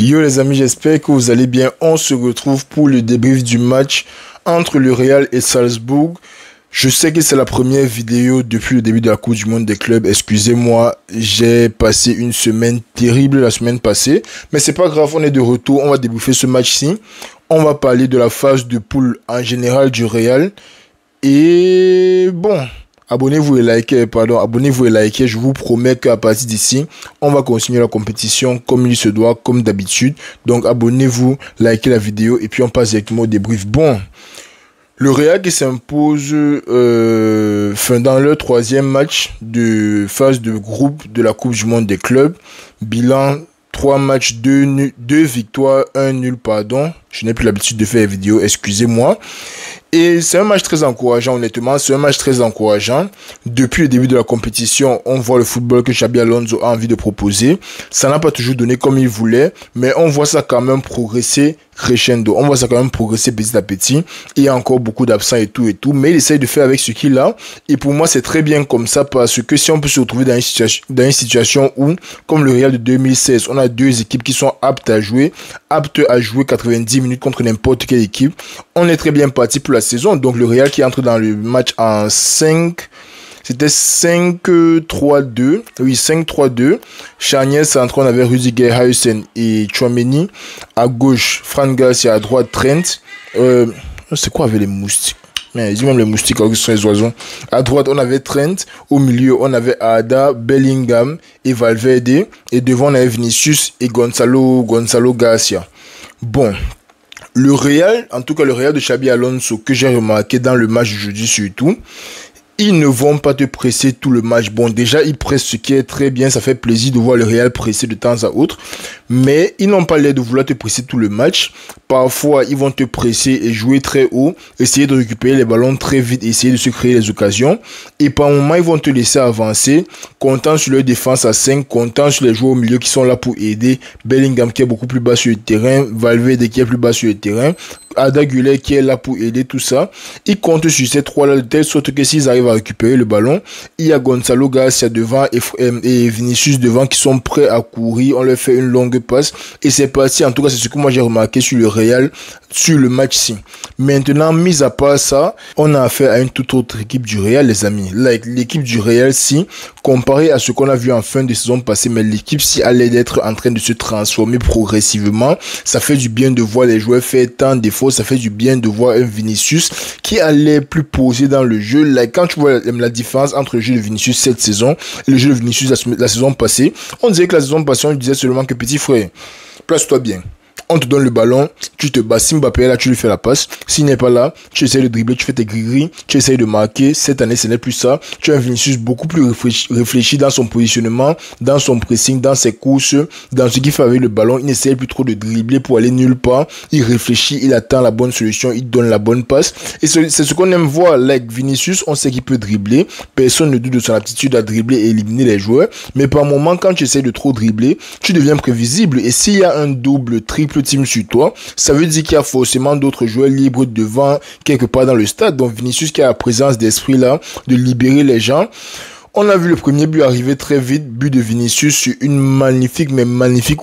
Yo les amis, j'espère que vous allez bien. On se retrouve pour le débrief du match entre le Real et Salzbourg. Je sais que c'est la première vidéo depuis le début de la Coupe du Monde des clubs. Excusez-moi, j'ai passé une semaine terrible la semaine passée. Mais c'est pas grave, on est de retour. On va débriefer ce match-ci. On va parler de la phase de poule en général du Real. Et bon, abonnez-vous et likez. Je vous promets qu'à partir d'ici, on va continuer la compétition comme il se doit, comme d'habitude. Donc abonnez-vous, likez la vidéo et puis on passe directement au débrief. Bon. Le Real qui s'impose dans leur troisième match de phase de groupe de la Coupe du Monde des clubs. Bilan 3 matchs, 2 victoires, 1 nul, pardon. Je n'ai plus l'habitude de faire les vidéos, excusez-moi. Et c'est un match très encourageant, honnêtement. C'est un match très encourageant. Depuis le début de la compétition, on voit le football que Xabi Alonso a envie de proposer. Ça n'a pas toujours donné comme il voulait, mais on voit ça quand même progresser crescendo. On voit ça quand même progresser petit à petit. Il y a encore beaucoup d'absents et tout. Mais il essaye de faire avec ce qu'il a. Et pour moi, c'est très bien comme ça parce que si on peut se retrouver dans une situation où, comme le Real de 2016, on a deux équipes qui sont aptes à jouer 90 minutes contre n'importe quelle équipe. On est très bien parti pour la saison. Donc le Real qui entre dans le match en 5... C'était 5-3-2. Oui, 5-3-2. Charnière centrale, on avait Rudiger, Haasen et Tchouaméni. À gauche, Fran Garcia. À droite, Trent. C'est quoi avec les moustiques? Mais ils disent même les moustiques alors que ce sont les oiseaux. À droite, on avait Trent. Au milieu, on avait Ada, Bellingham et Valverde. Et devant, on avait Vinicius et Gonzalo Garcia. Bon. Le Real, en tout cas le Real de Xabi Alonso, que j'ai remarqué dans le match d'aujourd'hui surtout, ils ne vont pas te presser tout le match. Bon, déjà, ils pressent, ce qui est très bien. Ça fait plaisir de voir le Real presser de temps à autre. Mais ils n'ont pas l'air de vouloir te presser tout le match. Parfois, ils vont te presser et jouer très haut. Essayer de récupérer les ballons très vite. Essayer de se créer les occasions. Et par moments, ils vont te laisser avancer. Comptant sur leur défense à 5. Comptant sur les joueurs au milieu qui sont là pour aider. Bellingham qui est beaucoup plus bas sur le terrain. Valverde qui est plus bas sur le terrain. Ada Güler qui est là pour aider tout ça. Ils comptent sur ces trois-là de telle sorte que s'ils arrivent à récupérer le ballon, il y a Gonzalo Garcia devant et Vinicius devant qui sont prêts à courir. On leur fait une longue passe et c'est parti. En tout cas, c'est ce que moi j'ai remarqué sur le Real, sur le match-ci. Maintenant, mis à part ça, on a affaire à une toute autre équipe du Real, les amis. L'équipe du Real-ci, comparé à ce qu'on a vu en fin de saison passée, mais l'équipe-ci allait d'être en train de se transformer progressivement. Ça fait du bien de voir les joueurs faire tant d'efforts. Ça fait du bien de voir un Vinicius qui allait plus posé dans le jeu. Quand tu vois la différence entre le jeu de Vinicius cette saison et le jeu de Vinicius la saison passée, on dirait que la saison passée, on disait seulement que petit frère, place-toi bien. On te donne le ballon, tu te bats. Si Mbappé est là, tu lui fais la passe. S'il n'est pas là, tu essaies de dribbler, tu fais tes gris-gris, tu essaies de marquer. Cette année, ce n'est plus ça. Tu as un Vinicius beaucoup plus réfléchi dans son positionnement, dans son pressing, dans ses courses, dans ce qu'il fait avec le ballon. Il n'essaie plus trop de dribbler pour aller nulle part. Il réfléchit, il attend la bonne solution, il donne la bonne passe. Et c'est ce qu'on aime voir. Vinicius, on sait qu'il peut dribbler. Personne ne doute de son aptitude à dribbler et éliminer les joueurs. Mais par moment, quand tu essaies de trop dribbler, tu deviens prévisible. Et s'il y a un double, triple team sur toi, ça veut dire qu'il y a forcément d'autres joueurs libres devant quelque part dans le stade. Donc Vinicius qui a la présence d'esprit là de libérer les gens. On a vu le premier but arriver très vite, but de Vinicius sur une magnifique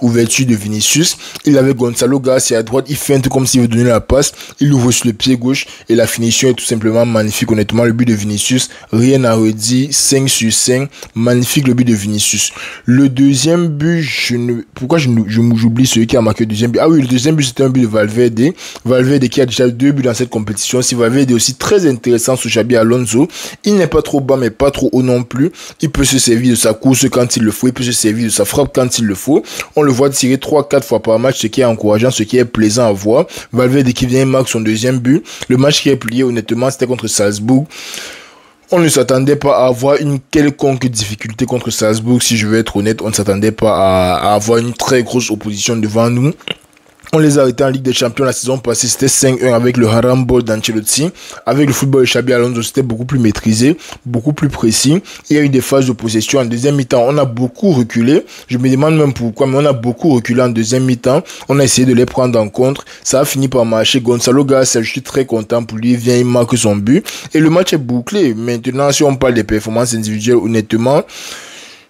ouverture de Vinicius. Il avait Gonzalo Garcia à droite, il feinte comme s'il veut donner la passe, il ouvre sur le pied gauche et la finition est tout simplement magnifique. Honnêtement, le but de Vinicius, rien à redire, 5 sur 5, magnifique le but de Vinicius. Le deuxième but, pourquoi j'oublie celui qui a marqué le deuxième but? Ah oui, le deuxième but c'était un but de Valverde. Valverde qui a déjà 2 buts dans cette compétition. Si Valverde est aussi très intéressant sur Xabi Alonso, il n'est pas trop bas mais pas trop haut non plus. Il peut se servir de sa course quand il le faut, il peut se servir de sa frappe quand il le faut. On le voit tirer 3-4 fois par match, ce qui est encourageant, ce qui est plaisant à voir. Valverde qui vient marque son deuxième but. Le match qui est plié, honnêtement, c'était contre Salzbourg. On ne s'attendait pas à avoir une quelconque difficulté contre Salzbourg, si je veux être honnête. On ne s'attendait pas à avoir une très grosse opposition devant nous. On les a arrêtés en Ligue des Champions la saison passée, c'était 5-1 avec le Haram Ball d'Ancelotti. Avec le football de Xabi Alonso, c'était beaucoup plus maîtrisé, beaucoup plus précis. Il y a eu des phases de possession. En deuxième mi-temps, on a beaucoup reculé. Je me demande même pourquoi, mais on a beaucoup reculé en deuxième mi-temps. On a essayé de les prendre en compte. Ça a fini par marcher. Gonzalo Garcia, je suis très content pour lui. Il vient, il marque son but. Et le match est bouclé. Maintenant, si on parle des performances individuelles, honnêtement,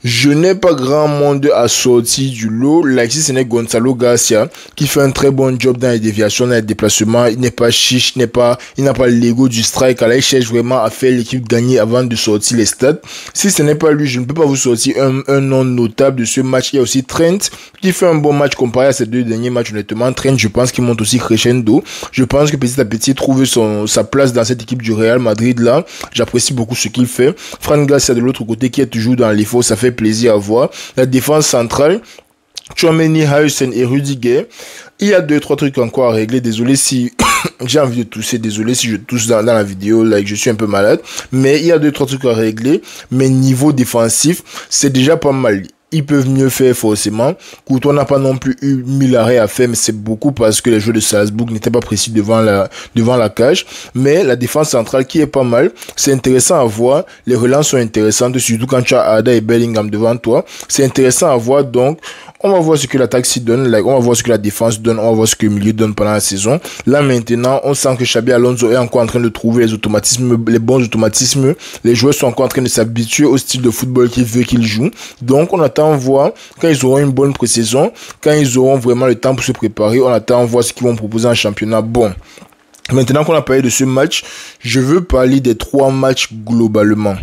Je n'ai pas grand monde à sortir du lot. Like si ce n'est Gonzalo Garcia qui fait un très bon job dans les déviations, dans les déplacements. Il n'est pas chiche, il n'a pas l'ego du strike. Alors il cherche vraiment à faire l'équipe gagner avant de sortir les stats. Si ce n'est pas lui, je ne peux pas vous sortir un nom notable de ce match. Il y a aussi Trent qui fait un bon match comparé à ces deux derniers matchs. Honnêtement, Trent, je pense qu'il monte aussi crescendo. Je pense que petit à petit, il trouve sa place dans cette équipe du Real Madrid là. J'apprécie beaucoup ce qu'il fait. Fran Garcia de l'autre côté qui est toujours dans l'effort, ça fait plaisir à voir. La défense centrale, Tchouaméni, Haasen et Rudiger. Il y a 2-3 trucs encore à régler. Désolé si j'ai envie de tousser. Désolé si je tousse dans la vidéo. Like, je suis un peu malade. Mais il y a 2-3 trucs à régler. Mais niveau défensif, c'est déjà pas mal. Ils peuvent mieux faire forcément. Courtois n'a pas non plus eu 1000 arrêts à faire, mais c'est beaucoup parce que les joueurs de Salzbourg n'étaient pas précis devant la cage. Mais la défense centrale qui est pas mal, c'est intéressant à voir. Les relances sont intéressantes, surtout quand tu as Ada et Bellingham devant toi. C'est intéressant à voir, donc on va voir ce que l'attaque s'y donne, on va voir ce que la défense donne, on va voir ce que le milieu donne pendant la saison. Là maintenant, on sent que Xabi Alonso est encore en train de trouver les automatismes, les bons automatismes. Les joueurs sont encore en train de s'habituer au style de football qu'il veut qu'ils jouent. Donc on attend voir quand ils auront une bonne pré-saison, quand ils auront vraiment le temps pour se préparer, on attend voir ce qu'ils vont proposer en championnat. Bon, maintenant qu'on a parlé de ce match, je veux parler des 3 matchs globalement.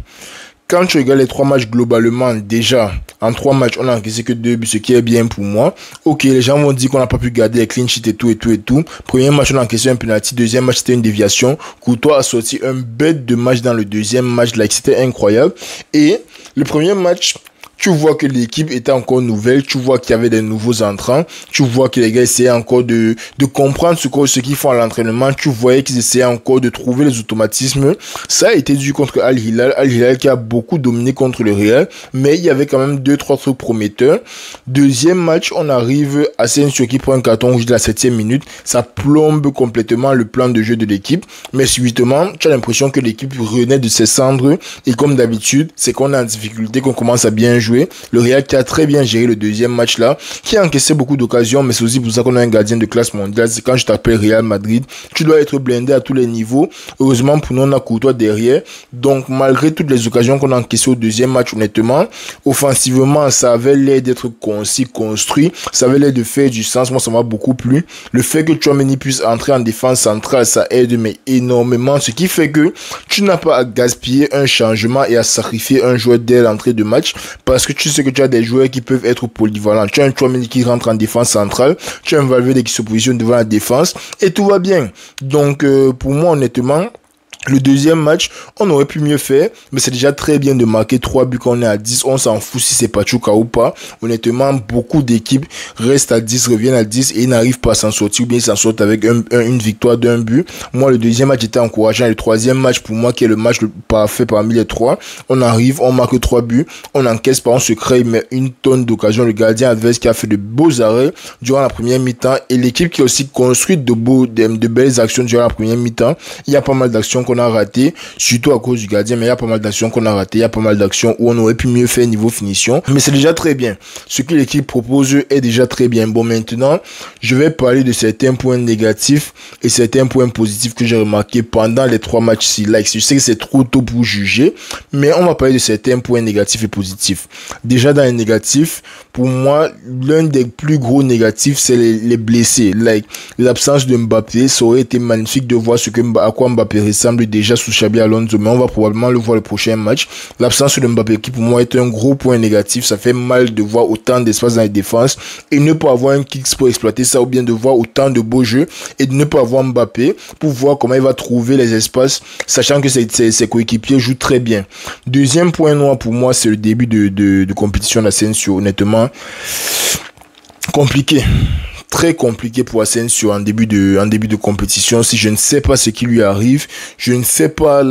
Quand tu regardes les 3 matchs globalement, déjà, en 3 matchs, on a encaissé que 2 buts, ce qui est bien pour moi. Ok, les gens vont dire qu'on n'a pas pu garder les clean sheet et tout. Premier match, on a encaissé un penalty. Deuxième match, c'était une déviation. Courtois a sorti un bête de match dans le deuxième match. Like, c'était incroyable. Et le premier match, tu vois que l'équipe était encore nouvelle, tu vois qu'il y avait des nouveaux entrants, tu vois que les gars essayaient encore de comprendre ce qu'ils font à l'entraînement, tu voyais qu'ils essayaient encore de trouver les automatismes. Ça a été dû contre Al Hilal qui a beaucoup dominé contre le Real, mais il y avait quand même 2-3 trucs prometteurs. Deuxième match, on arrive à Asensio qui prend un carton rouge de la 7e minute, ça plombe complètement le plan de jeu de l'équipe, mais subitement, tu as l'impression que l'équipe renaît de ses cendres, et comme d'habitude, c'est qu'on est en difficulté, qu'on commence à bien jouer. Le Real qui a très bien géré le deuxième match là, qui a encaissé beaucoup d'occasions, mais c'est aussi pour ça qu'on a un gardien de classe mondiale. C'est quand je t'appelle Real Madrid, tu dois être blindé à tous les niveaux. Heureusement pour nous, on a Courtois derrière. Donc malgré toutes les occasions qu'on a encaissées au deuxième match, honnêtement, offensivement, ça avait l'air d'être concis, construit, ça avait l'air de faire du sens. Moi, ça m'a beaucoup plu. Le fait que Tchouaméni puisse entrer en défense centrale, ça aide mais énormément, ce qui fait que tu n'as pas à gaspiller un changement et à sacrifier un joueur dès l'entrée de match, parce que tu sais que tu as des joueurs qui peuvent être polyvalents. Tu as un Tchouaméni qui rentre en défense centrale, tu as un Valverde qui se positionne devant la défense et tout va bien. Donc pour moi honnêtement, le deuxième match, on aurait pu mieux faire, mais c'est déjà très bien de marquer 3 buts quand on est à 10. On s'en fout si c'est Pachuca ou pas. Honnêtement, beaucoup d'équipes restent à 10, reviennent à 10 et ils n'arrivent pas à s'en sortir, ou bien ils s'en sortent avec une victoire d'un but. Moi, le deuxième match était encourageant. Le troisième match, pour moi, qui est le match le parfait parmi les 3, on arrive, on marque 3 buts, on encaisse pas, on se crée mais une tonne d'occasions. Le gardien adverse qui a fait de beaux arrêts durant la première mi-temps et l'équipe qui a aussi construit de belles actions durant la première mi-temps. Il y a pas mal d'actions qu'on a raté, surtout à cause du gardien, mais il y a pas mal d'actions qu'on a raté, il y a pas mal d'actions où on aurait pu mieux faire niveau finition, mais c'est déjà très bien. Ce que l'équipe propose est déjà très bien. Bon, maintenant, je vais parler de certains points négatifs et certains points positifs que j'ai remarqués pendant les 3 matchs-ci. Like, je sais que c'est trop tôt pour juger, mais on va parler de certains points négatifs et positifs. Déjà, dans les négatifs, pour moi, l'un des plus gros négatifs, c'est les blessés. Like, l'absence de Mbappé, ça aurait été magnifique de voir à quoi Mbappé ressemble déjà sous Xabi Alonso, mais on va probablement le voir le prochain match. L'absence de Mbappé qui pour moi est un gros point négatif. Ça fait mal de voir autant d'espace dans les défenses et ne pas avoir un Kicks pour exploiter ça, ou bien de voir autant de beaux jeux et de ne pas avoir Mbappé pour voir comment il va trouver les espaces, sachant que ses coéquipiers jouent très bien. Deuxième point noir pour moi, c'est le début de compétition d'Asensio. Honnêtement, compliqué. Très compliqué pour Asensio en début de compétition. Si je ne sais pas ce qui lui arrive, je ne sais pas,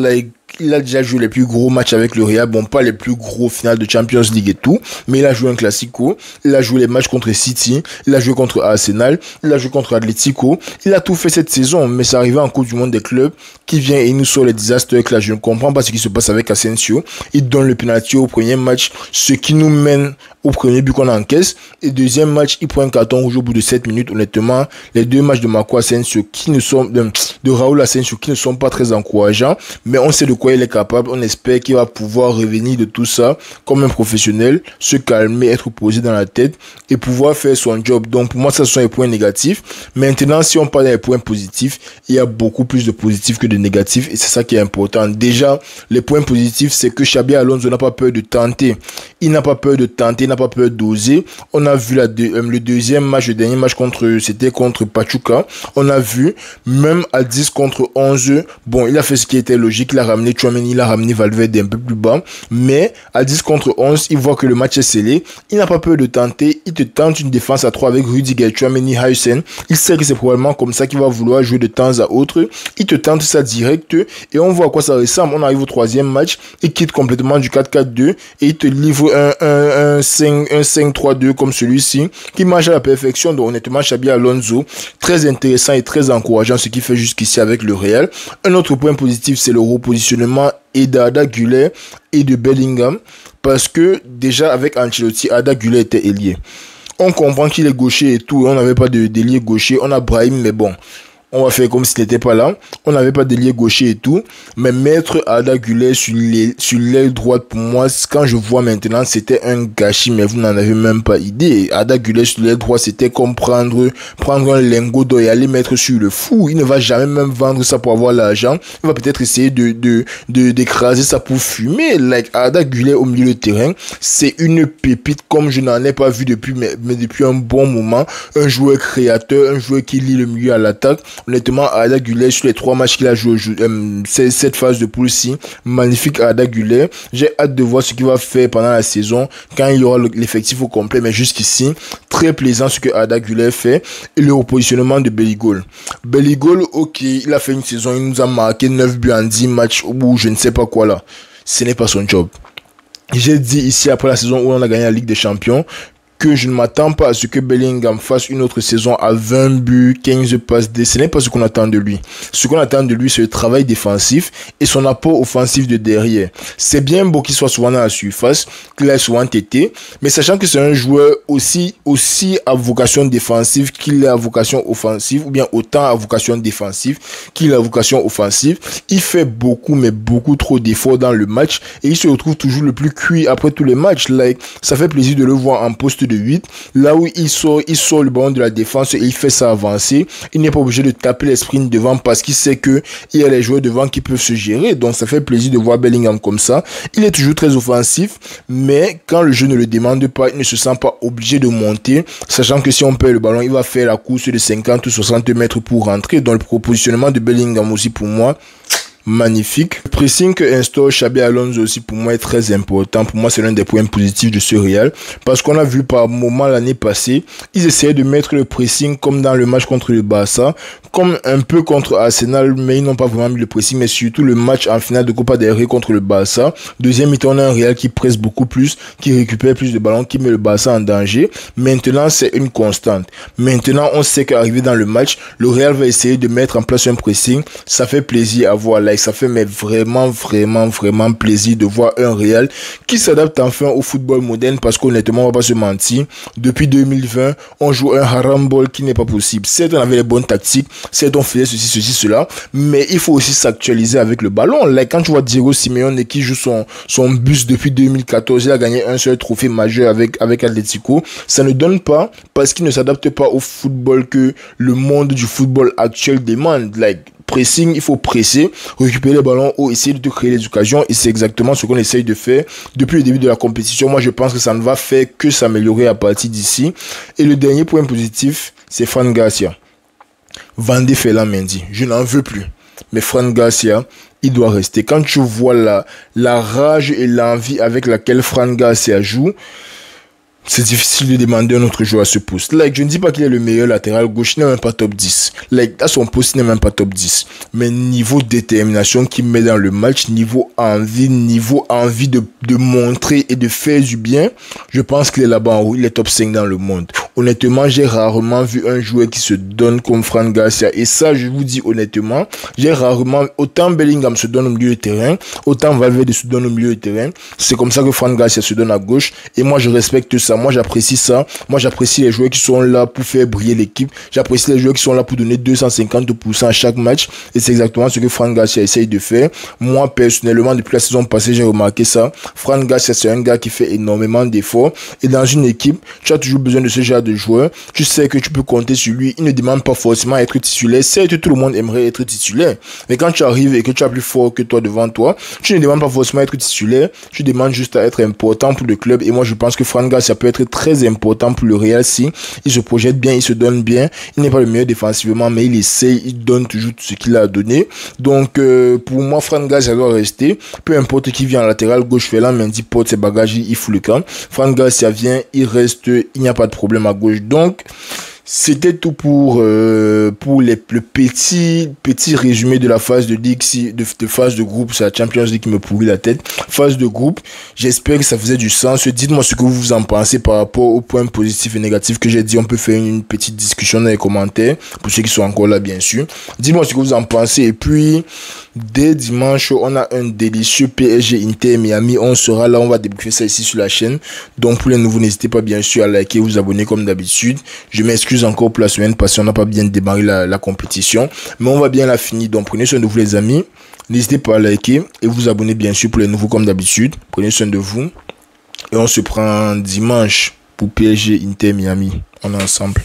il a déjà joué les plus gros matchs avec le Real, bon pas les plus gros finales de Champions League et tout, mais il a joué un Classico, il a joué les matchs contre City, il a joué contre Arsenal, il a joué contre Atlético, il a tout fait cette saison, mais c'est arrivé en Coupe du Monde des clubs qui vient et nous sort les désastres là. Je ne comprends pas ce qui se passe avec Asensio. Il donne le penalty au premier match, ce qui nous mène au premier but qu'on encaisse, et deuxième match il prend un carton rouge au bout de 7 minutes. Honnêtement, les deux matchs de Marco Asensio de Raúl Asensio qui ne sont pas très encourageants, mais on sait de quoi quoi il est capable. On espère qu'il va pouvoir revenir de tout ça comme un professionnel, se calmer, être posé dans la tête et pouvoir faire son job. Donc pour moi, ça sont les points négatifs. Maintenant, si on parle des points positifs, il y a beaucoup plus de positifs que de négatifs et c'est ça qui est important. Déjà, les points positifs, c'est que Xabi Alonso n'a pas peur de tenter. Il n'a pas peur de tenter, il n'a pas peur d'oser. On a vu le deuxième match, le dernier match c'était contre Pachuca. On a vu, même à 10 contre 11, bon, il a fait ce qui était logique. Il a ramené Tchouaméni, il a ramené Valverde un peu plus bas. Mais à 10 contre 11, il voit que le match est scellé. Il n'a pas peur de tenter. Il te tente une défense à 3 avec Rudiger, Tchouaméni, Hysén. Il sait que c'est probablement comme ça qu'il va vouloir jouer de temps à autre. Il te tente ça direct et on voit à quoi ça ressemble. On arrive au troisième match. Il quitte complètement du 4-4-2 et il te livre un 5-3-2 comme celui-ci qui marche à la perfection. Donc honnêtement, Xabi Alonso, très intéressant et très encourageant ce qu'il fait jusqu'ici avec le Real. Un autre point positif, c'est le repositionnement et d'Arda Güler et de Bellingham, parce que déjà avec Ancelotti, Arda Güler était ailier. On comprend qu'il est gaucher et tout, on n'avait pas de d'ailier gaucher, on a Brahim, mais bon, on va faire comme s'il n'était pas là. On n'avait pas d'ailier gaucher et tout. Mais mettre Arda Güler sur l'aile droite, pour moi, quand je vois maintenant, c'était un gâchis, mais vous n'en avez même pas idée. Arda Güler sur l'aile droite, c'était comme prendre un lingot d'or et aller mettre sur le fou. Il ne va jamais même vendre ça pour avoir l'argent. Il va peut-être essayer d'écraser ça pour fumer. Like Arda Güler au milieu de terrain, c'est une pépite comme je n'en ai pas vu depuis, mais depuis un bon moment. Un joueur créateur, un joueur qui lit le milieu à l'attaque. Honnêtement, Arda Güler, sur les 3 matchs qu'il a joué, cette phase de poule-ci, magnifique Arda Güler. J'ai hâte de voir ce qu'il va faire pendant la saison, quand il y aura l'effectif au complet, mais jusqu'ici, très plaisant ce que Arda Güler fait. Et le repositionnement de Belligol. Belligol, ok, il a fait une saison, il nous a marqué 9 buts en 10 matchs, ou je ne sais pas quoi là. Ce n'est pas son job. J'ai dit ici, après la saison où on a gagné la Ligue des Champions, que je ne m'attends pas à ce que Bellingham fasse une autre saison à 20 buts, 15 passes D. Ce n'est pas ce qu'on attend de lui. Ce qu'on attend de lui, c'est le travail défensif et son apport offensif de derrière. C'est bien beau qu'il soit souvent dans la surface, qu'il ait souvent tété, mais sachant que c'est un joueur aussi à vocation défensive qu'il est à vocation offensive, ou bien autant à vocation défensive qu'il est à vocation offensive, il fait beaucoup, mais beaucoup trop d'efforts dans le match et il se retrouve toujours le plus cuit après tous les matchs. Like, ça fait plaisir de le voir en poste de 8, là où il sort le ballon de la défense et il fait ça avancer. Il n'est pas obligé de taper les sprints devant parce qu'il sait que il y a les joueurs devant qui peuvent se gérer. Donc ça fait plaisir de voir Bellingham comme ça. Il est toujours très offensif, mais quand le jeu ne le demande pas, il ne se sent pas obligé de monter, sachant que si on perd le ballon, il va faire la course de 50 ou 60 mètres pour rentrer. Donc le propositionnement de Bellingham aussi pour moi, magnifique. Le pressing que instaure Xabi Alonso aussi pour moi est très important. Pour moi, c'est l'un des points positifs de ce Real. Parce qu'on a vu par moment l'année passée, ils essayaient de mettre le pressing comme dans le match contre le Barça, comme un peu contre Arsenal, mais ils n'ont pas vraiment mis le pressing. Mais surtout le match en finale de Copa del Rey contre le Barça. Deuxième mi-temps, on a un Real qui presse beaucoup plus, qui récupère plus de ballons, qui met le Barça en danger. Maintenant, c'est une constante. Maintenant, on sait qu'arrivé dans le match, le Real va essayer de mettre en place un pressing. Ça fait plaisir à voir. Ça fait mais vraiment plaisir de voir un Real qui s'adapte enfin au football moderne, parce qu'honnêtement, on va pas se mentir, depuis 2020, on joue un harambol qui n'est pas possible. Certes, on avait les bonnes tactiques, certes, on faisait ceci, cela, mais il faut aussi s'actualiser avec le ballon. Là, quand tu vois Diego Simeone qui joue son bus depuis 2014, il a gagné un seul trophée majeur avec Atlético, ça ne donne pas parce qu'il ne s'adapte pas au football que le monde du football actuel demande. Like, pressing, il faut presser, récupérer les ballons haut, essayer de te créer les occasions, et c'est exactement ce qu'on essaye de faire depuis le début de la compétition. Moi, je pense que ça ne va faire que s'améliorer à partir d'ici. Et le dernier point positif, c'est Fran Garcia. Vendez Ferland Mendy, je n'en veux plus. Mais Fran Garcia, il doit rester. Quand tu vois la rage et l'envie avec laquelle Fran Garcia joue, c'est difficile de demander un autre joueur à ce poste. Like, je ne dis pas qu'il est le meilleur latéral gauche, il n'est même pas top 10. Like, à son poste, il n'est même pas top 10. Mais niveau détermination qu'il met dans le match, niveau envie de montrer et de faire du bien, je pense qu'il est là-bas en haut, il est top 5 dans le monde. Honnêtement, j'ai rarement vu un joueur qui se donne comme Fran Garcia. Et ça, je vous dis honnêtement, autant Bellingham se donne au milieu de terrain, autant Valverde se donne au milieu de terrain. C'est comme ça que Fran Garcia se donne à gauche. Et moi, je respecte ça. ça. Moi, j'apprécie ça. Moi, j'apprécie les joueurs qui sont là pour faire briller l'équipe. J'apprécie les joueurs qui sont là pour donner 250% à chaque match. Et c'est exactement ce que Fran Garcia essaye de faire. Moi, personnellement, depuis la saison passée, j'ai remarqué ça. Fran Garcia, c'est un gars qui fait énormément d'efforts. Et dans une équipe, tu as toujours besoin de ce genre de joueur. Tu sais que tu peux compter sur lui. Il ne demande pas forcément à être titulaire. Certes, tout le monde aimerait être titulaire. Mais quand tu arrives et que tu as plus fort que toi devant toi, tu ne demandes pas forcément à être titulaire. Tu demandes juste à être important pour le club. Et moi, je pense que Fran Garcia peut être très important pour le Real si il se projette bien, il se donne bien. Il n'est pas le meilleur défensivement, mais il essaye, il donne toujours tout ce qu'il a donné. Donc, pour moi, Fran Garcia doit rester. Peu importe qui vient en latéral gauche, Ferland Mendy porte ses bagages, il fout le camp. Fran Garcia vient, il reste, il n'y a pas de problème à gauche. Donc, c'était tout pour le petit résumé de la phase de Ligue, de phase de groupe. C'est la Champions League qui me pourrit la tête. Phase de groupe, j'espère que ça faisait du sens. Dites-moi ce que vous en pensez par rapport aux points positifs et négatifs que j'ai dit. On peut faire une petite discussion dans les commentaires, pour ceux qui sont encore là, bien sûr. Dites-moi ce que vous en pensez. Et puis, dès dimanche, on a un délicieux PSG Inter Miami. On sera là, on va débriefer ça ici sur la chaîne. Donc, pour les nouveaux, n'hésitez pas bien sûr à liker, vous abonner comme d'habitude. Je m'excuse encore pour la semaine passée, on n'a pas bien démarré la compétition, mais on va bien la finir. Donc prenez soin de vous les amis, n'hésitez pas à liker et vous abonner bien sûr pour les nouveaux comme d'habitude. Prenez soin de vous et on se prend dimanche pour PSG Inter Miami. On est ensemble.